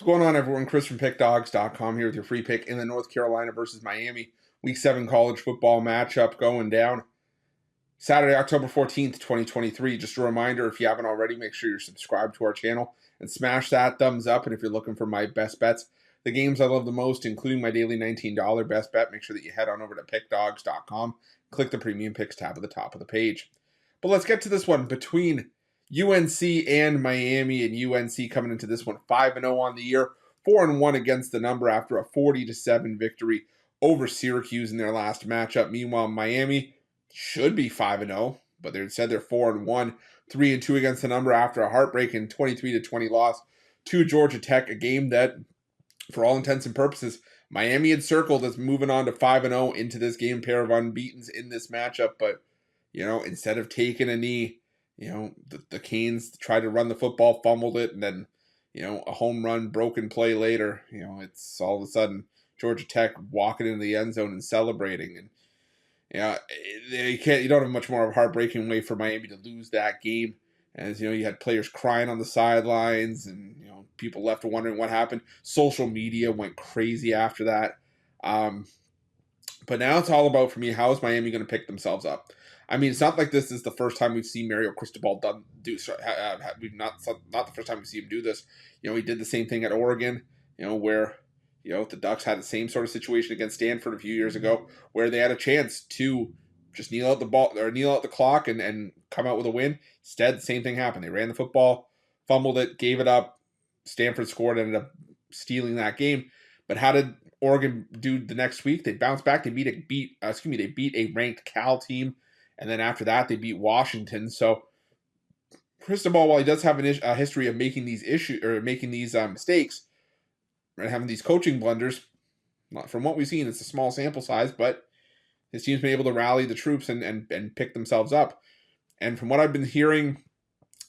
What's going on, everyone? Chris from Pickdawgz.com here with your free pick in the North Carolina versus Miami Week 7 college football matchup going down Saturday, October 14th, 2023. Just a reminder, if you haven't already, make sure you're subscribed to our channel and smash that thumbs up. And if you're looking for my best bets, the games I love the most, including my daily $19 best bet, make sure that you head on over to Pickdawgz.com, click the Premium Picks tab at the top of the page. But let's get to this one between UNC and Miami, and UNC coming into this one 5-0 on the year, 4-1 against the number after a 40-7 victory over Syracuse in their last matchup. Meanwhile, Miami should be 5-0, but they said they're 4-1, 3-2 against the number after a heartbreaking 23-20 loss to Georgia Tech, a game that, for all intents and purposes, Miami had circled as moving on to 5-0 into this game, pair of unbeatens in this matchup. But, instead of taking a knee, the Canes tried to run the football, fumbled it, and then, a home run, broken play later. It's all of a sudden Georgia Tech walking into the end zone and celebrating. And, you don't have much more of a heartbreaking way for Miami to lose that game. As, you had players crying on the sidelines and, people left wondering what happened. Social media went crazy after that. But now it's all about, for me, how is Miami going to pick themselves up? I mean, it's not like this is the first time we've seen Mario Cristobal do. We've not the first time we've seen him do this. He did the same thing at Oregon. Where the Ducks had the same sort of situation against Stanford a few years ago, where they had a chance to just kneel out the ball or kneel out the clock and come out with a win. Instead, the same thing happened. They ran the football, fumbled it, gave it up. Stanford scored, ended up stealing that game. But how did Oregon do the next week? They bounced back. They beat a ranked Cal team. And then after that, they beat Washington. So Cristobal, while he does have a history of making these mistakes and having these coaching blunders, from what we've seen, it's a small sample size, but his team's been able to rally the troops and pick themselves up. And from what I've been hearing,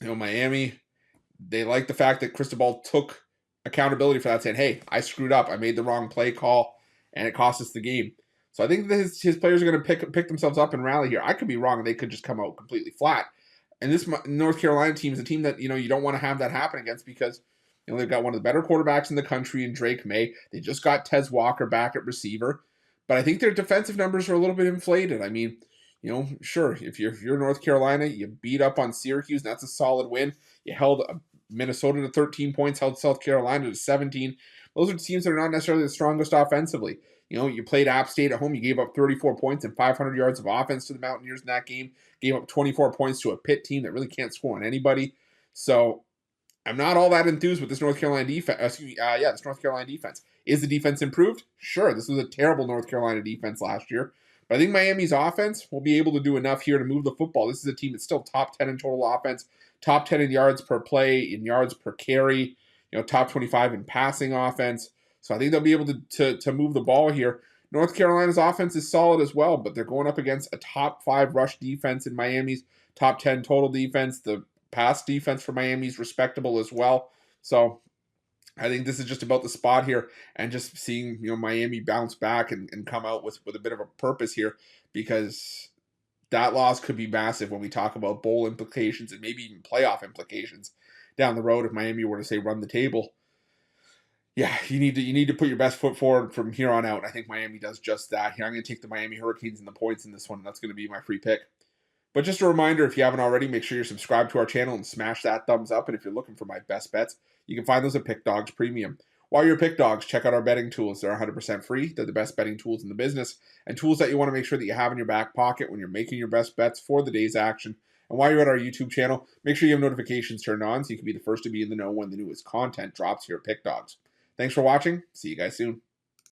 Miami, they like the fact that Cristobal took accountability for that, saying, "Hey, I screwed up. I made the wrong play call, and it cost us the game." So I think that his players are going to pick themselves up and rally here. I could be wrong, and they could just come out completely flat. And this North Carolina team is a team that you don't want to have that happen against, because they've got one of the better quarterbacks in the country in Drake May. They just got Tez Walker back at receiver, but I think their defensive numbers are a little bit inflated. I mean, sure, if you're North Carolina, you beat up on Syracuse, and that's a solid win. You held Minnesota to 13 points, held South Carolina to 17. Those are teams that are not necessarily the strongest offensively. You played App State at home. You gave up 34 points and 500 yards of offense to the Mountaineers in that game. Gave up 24 points to a Pitt team that really can't score on anybody. So I'm not all that enthused with this North Carolina defense. This North Carolina defense. Is the defense improved? Sure. This was a terrible North Carolina defense last year. But I think Miami's offense will be able to do enough here to move the football. This is a team that's still top 10 in total offense, top 10 in yards per play, in yards per carry, top 25 in passing offense. So I think they'll be able to move the ball here. North Carolina's offense is solid as well, but they're going up against a top 5 rush defense in Miami's top 10 total defense. The pass defense for Miami is respectable as well. So I think this is just about the spot here, and just seeing Miami bounce back and come out with a bit of a purpose here, because that loss could be massive when we talk about bowl implications and maybe even playoff implications down the road if Miami were to, say, run the table. Yeah, you need to put your best foot forward from here on out. I think Miami does just that. Here, I'm going to take the Miami Hurricanes and the points in this one. That's going to be my free pick. But just a reminder, if you haven't already, make sure you're subscribed to our channel and smash that thumbs up. And if you're looking for my best bets, you can find those at Pick Dawgz Premium. While you're at Pick Dawgz, check out our betting tools. They're 100% free. They're the best betting tools in the business, and tools that you want to make sure that you have in your back pocket when you're making your best bets for the day's action. And while you're at our YouTube channel, make sure you have notifications turned on so you can be the first to be in the know when the newest content drops here at Pick Dawgz. Thanks for watching. See you guys soon.